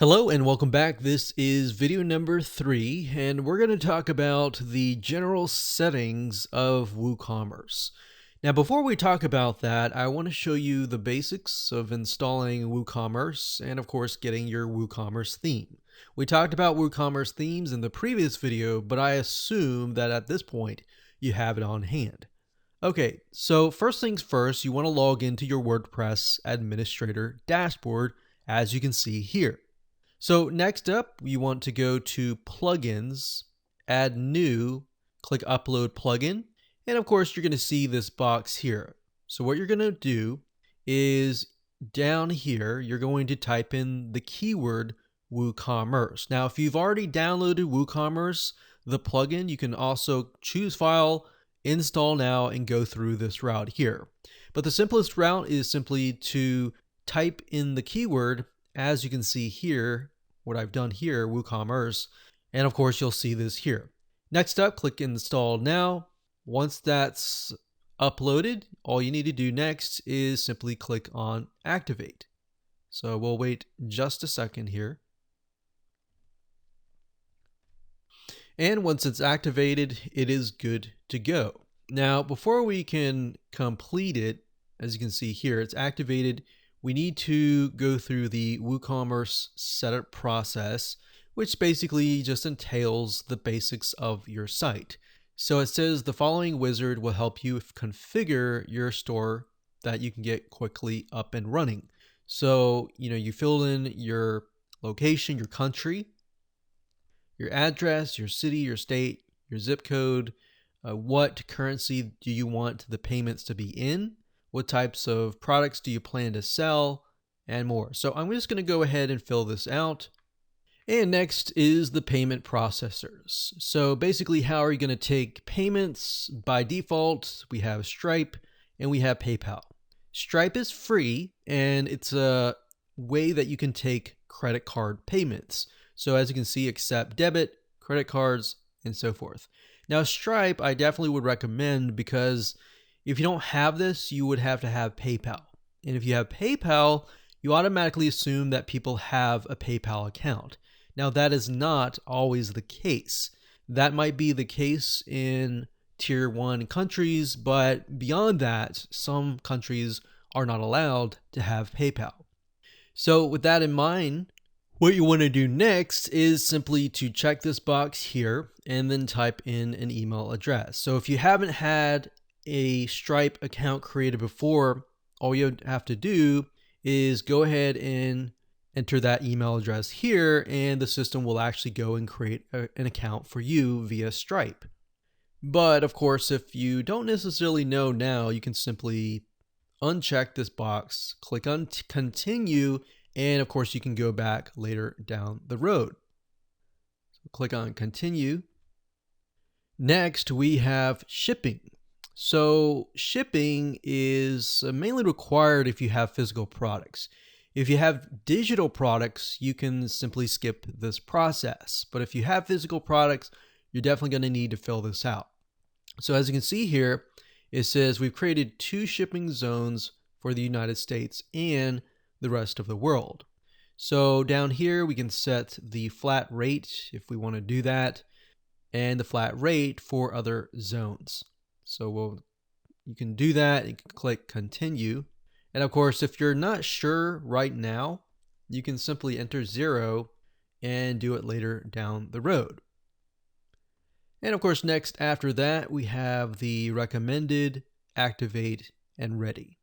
Hello and welcome back. This is video number 3, and we're going to talk about the general settings of WooCommerce. Now, before we talk about that, I want to show you the basics of installing WooCommerce and, of course, getting your WooCommerce theme. We talked about WooCommerce themes in the previous video, but I assume that at this point you have it on hand. Okay, so first things first, you want to log into your WordPress administrator dashboard, as you can see here. So next up, you want to go to Plugins, Add New, click Upload Plugin, and of course you're going to see this box here. So what you're going to do is down here, you're going to type in the keyword WooCommerce. Now, if you've already downloaded WooCommerce, the plugin, you can also choose File, Install Now, and go through this route here. But the simplest route is simply to type in the keyword, as you can see here, what I've done here, WooCommerce, and of course you'll see this here. Next up, click Install Now. Once that's uploaded, all you need to do next is simply click on Activate. So we'll wait just a second here. And once it's activated, it is good to go. Now, before we can complete it, as you can see here, it's activated. We need to go through the WooCommerce setup process, which basically just entails the basics of your site. So it says the following wizard will help you configure your store that you can get quickly up and running. So, you fill in your location, your country, your address, your city, your state, your zip code, what currency do you want the payments to be in, what types of products do you plan to sell, and more. So I'm just going to go ahead and fill this out. And next is the payment processors. So basically, how are you going to take payments? By default, we have Stripe and we have PayPal. Stripe is free, and it's a way that you can take credit card payments. So as you can see, accept debit, credit cards, and so forth. Now, Stripe, I definitely would recommend, because if you don't have this, you would have to have PayPal. And if you have PayPal, you automatically assume that people have a PayPal account. Now, that is not always the case. That might be the case in Tier 1 countries, but beyond that, some countries are not allowed to have PayPal. So with that in mind, what you want to do next is simply to check this box here and then type in an email address. So if you haven't had a Stripe account created before, all you have to do is go ahead and enter that email address here, and the system will actually go and create an account for you via Stripe. But of course, if you don't necessarily know now, you can simply uncheck this box, click on continue, and of course you can go back later down the road. So click on continue. Next, we have shipping. So shipping is mainly required if you have physical products. If you have digital products, you can simply skip this process. But if you have physical products, you're definitely going to need to fill this out. So as you can see here, it says we've created 2 shipping zones for the United States and the rest of the world. So down here, we can set the flat rate if we want to do that, and the flat rate for other zones. So you can do that. You can click continue. And of course, if you're not sure right now, you can simply enter 0 and do it later down the road. And of course, next after that, we have the recommended, activate, and ready.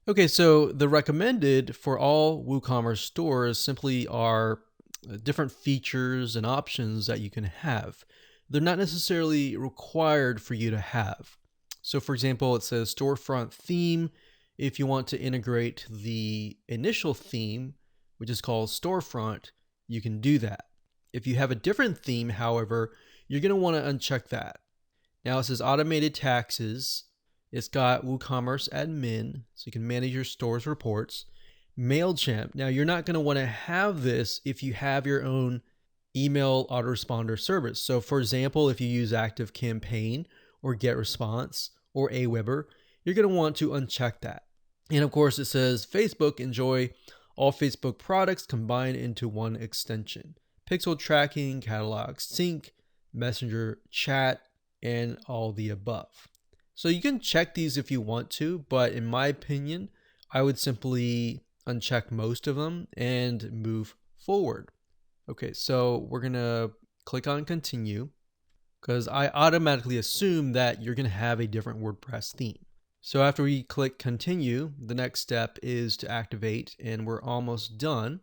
Okay, so the recommended for all WooCommerce stores simply are different features and options that you can have. They're not necessarily required for you to have. So for example, it says storefront theme. If you want to integrate the initial theme, which is called storefront, you can do that. If you have a different theme, however, you're going to want to uncheck that. Now it says automated taxes. It's got WooCommerce admin, so you can manage your store's reports. MailChimp. Now you're not going to want to have this if you have your own email autoresponder service. So for example, if you use ActiveCampaign or GetResponse or Aweber, you're going to want to uncheck that. And of course, it says Facebook, enjoy all Facebook products combined into one extension. Pixel tracking, catalog sync, messenger chat, and all the above. So you can check these if you want to, but in my opinion, I would simply uncheck most of them and move forward. Okay, so we're gonna click on continue because I automatically assume that you're gonna have a different WordPress theme. So after we click continue, the next step is to activate, and we're almost done.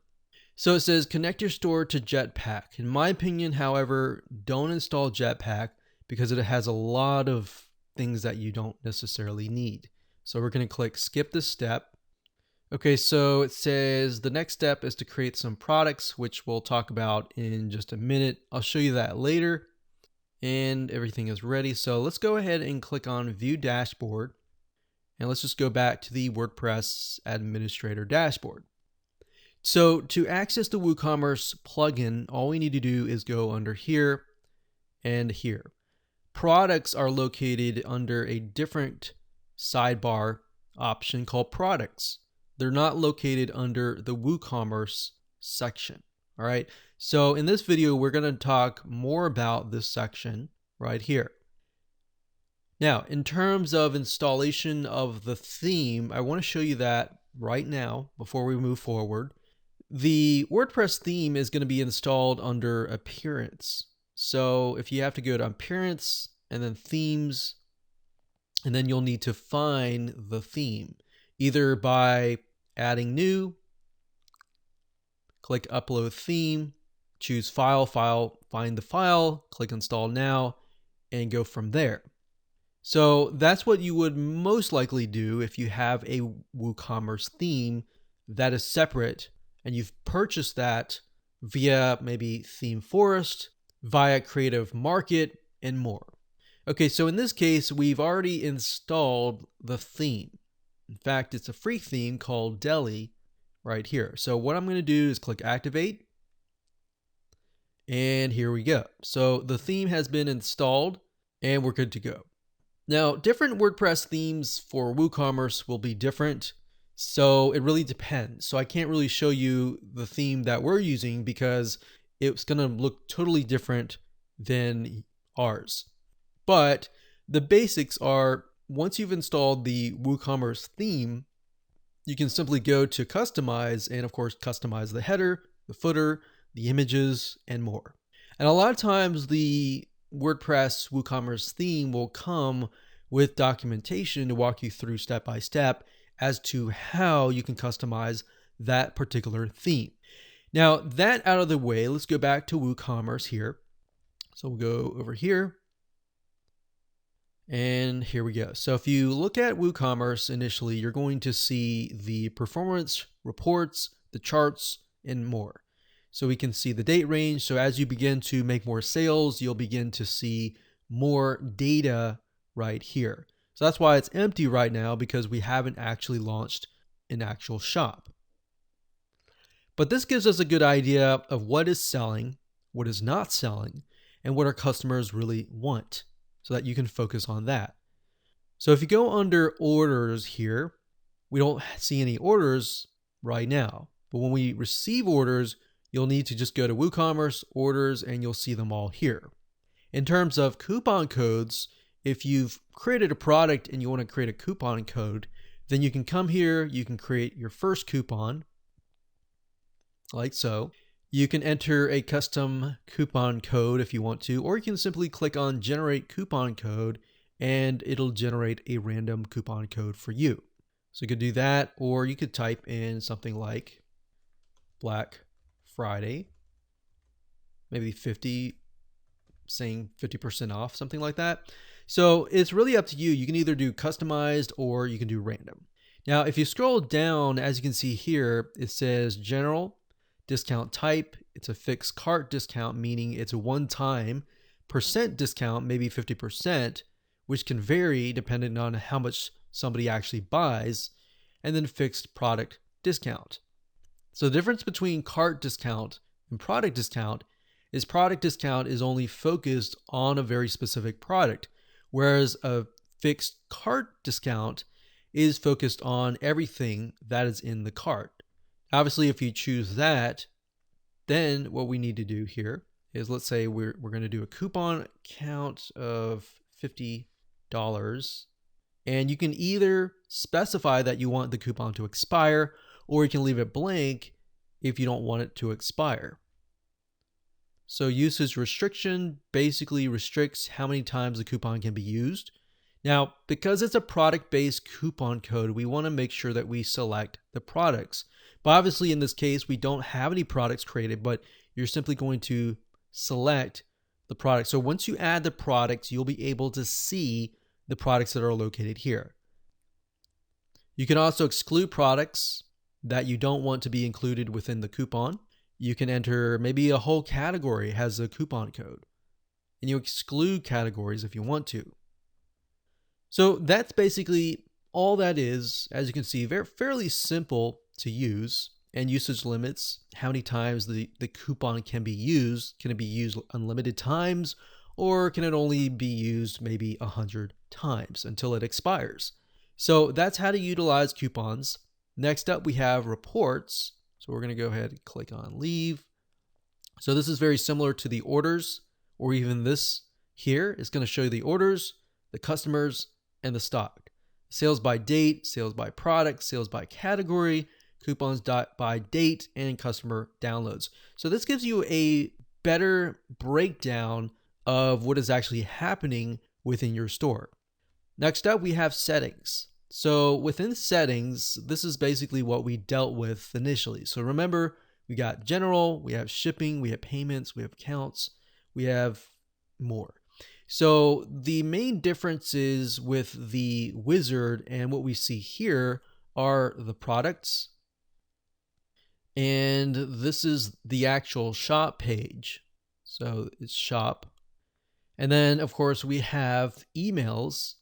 So it says connect your store to Jetpack. In my opinion, however, don't install Jetpack because it has a lot of things that you don't necessarily need. So we're going to click skip this step. Okay, so it says the next step is to create some products, which we'll talk about in just a minute. I'll show you that later. And everything is ready. So let's go ahead and click on View Dashboard. And let's just go back to the WordPress Administrator dashboard. So to access the WooCommerce plugin, all we need to do is go under here and here. Products are located under a different sidebar option called Products. They're not located under the WooCommerce section. All right. So in this video, we're going to talk more about this section right here. Now, in terms of installation of the theme, I want to show you that right now before we move forward. The WordPress theme is going to be installed under Appearance. So if you have to go to Appearance and then Themes, and then you'll need to find the theme, either by adding new, click Upload Theme, choose File, find the file, click Install Now, and go from there. So that's what you would most likely do if you have a WooCommerce theme that is separate and you've purchased that via maybe Theme Forest, via Creative Market, and more. Okay, so in this case, we've already installed the theme. In fact, it's a free theme called Deli right here. So what I'm going to do is click Activate. And here we go. So the theme has been installed and we're good to go. Now, different WordPress themes for WooCommerce will be different, so it really depends. So I can't really show you the theme that we're using because it's going to look totally different than ours. But the basics are, once you've installed the WooCommerce theme, you can simply go to Customize and, of course, customize the header, the footer, the images, and more. And a lot of times the WordPress WooCommerce theme will come with documentation to walk you through step by step as to how you can customize that particular theme. Now, that out of the way, let's go back to WooCommerce here. So we'll go over here. And here we go. So if you look at WooCommerce initially, you're going to see the performance reports, the charts, and more. So we can see the date range. So as you begin to make more sales, you'll begin to see more data right here. So that's why it's empty right now, because we haven't actually launched an actual shop. But this gives us a good idea of what is selling, what is not selling, and what our customers really want, so that you can focus on that. So if you go under orders here, we don't see any orders right now. But when we receive orders, you'll need to just go to WooCommerce orders and you'll see them all here. In terms of coupon codes, if you've created a product and you want to create a coupon code, then you can come here, you can create your first coupon, like so. You can enter a custom coupon code if you want to, or you can simply click on generate coupon code and it'll generate a random coupon code for you. So you could do that, or you could type in something like Black Friday, maybe 50, saying 50% off, something like that. So it's really up to you. You can either do customized or you can do random. Now, if you scroll down, as you can see here, it says general discount type. It's a fixed cart discount, meaning it's a one-time percent discount, maybe 50%, which can vary depending on how much somebody actually buys, and then fixed product discount. So the difference between cart discount and product discount is only focused on a very specific product, whereas a fixed cart discount is focused on everything that is in the cart. Obviously, if you choose that, then what we need to do here is, let's say we're going to do a coupon count of $50. And you can either specify that you want the coupon to expire, or you can leave it blank if you don't want it to expire. So usage restriction basically restricts how many times the coupon can be used. Now, because it's a product-based coupon code, we want to make sure that we select the products. But obviously in this case, we don't have any products created, but you're simply going to select the product. So once you add the products, you'll be able to see the products that are located here. You can also exclude products that you don't want to be included within the coupon. You can enter maybe a whole category has a coupon code, and you exclude categories if you want to. So that's basically all that is. As you can see, fairly simple to use, and usage limits, how many times the coupon can be used. Can it be used unlimited times, or can it only be used maybe 100 times until it expires? So that's how to utilize coupons. Next up, we have reports. So we're going to go ahead and click on leave. So this is very similar to the orders, or even this here is going to show you the orders, the customers, and the stock. Sales by date, sales by product, sales by category, coupons by date, and customer downloads. So this gives you a better breakdown of what is actually happening within your store. Next up, we have settings. So within settings, this is basically what we dealt with initially. So remember, we got general, we have shipping, we have payments, we have accounts, we have more. So the main differences with the wizard and what we see here are the products. And this is the actual shop page. So it's shop. And then of course we have emails.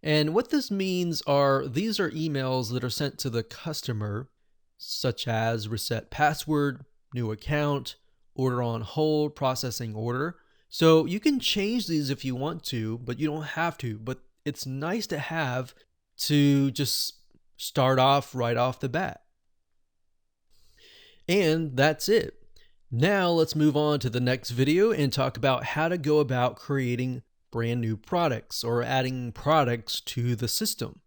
And what this means are these are emails that are sent to the customer, such as reset password, new account, order on hold, processing order. So you can change these if you want to, but you don't have to. But it's nice to have to just start off right off the bat. And that's it. Now let's move on to the next video and talk about how to go about creating brand new products or adding products to the system.